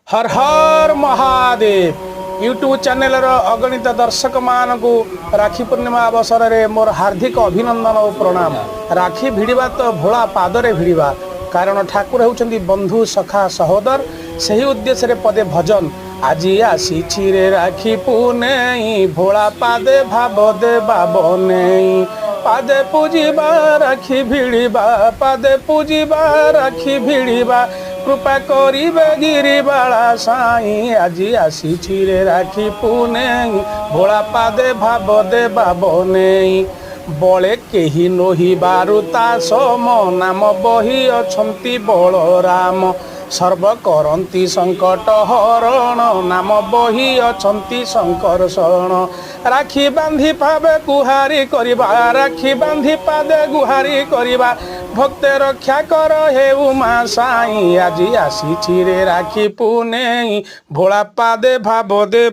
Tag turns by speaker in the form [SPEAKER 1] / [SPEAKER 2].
[SPEAKER 1] हर हर Mahadev YouTube channel अगणित दर्शक मानू राखी पूर्णिमा अवसर में मोर हार्दिक अभिनंदन और प्रणाम। राखी भिड़वा तो भोला पादरे भिड़वा, कारण ठाकुर होउछंती बंधु सखा सहोदर। सही उद्देश्य पदे भजन आज आसी रे राखी पुनेई, भोला पादे भाव दे बाबने पादे पूजिबा राखी भिड़वा, पादे पूजिबा राखी भिड़वा, कृपा करिबे गिरिबाला साई। आज आसी रे राखी पुनेई, भोला पादे भाव दे बाबने बले केही नही बारुता सम, नाम बही अछंती बलराम। सर्व करंती संकट हरण, नाम बही अछंती शंकरषण। राखी बांधी पादे गुहारी करिबा, राखी बांधी पादे गुहारी करिबा, भक्त रक्षा कर हे उमा साई। आज आसी रे राखी पुनेई, भोला पादे भाव दे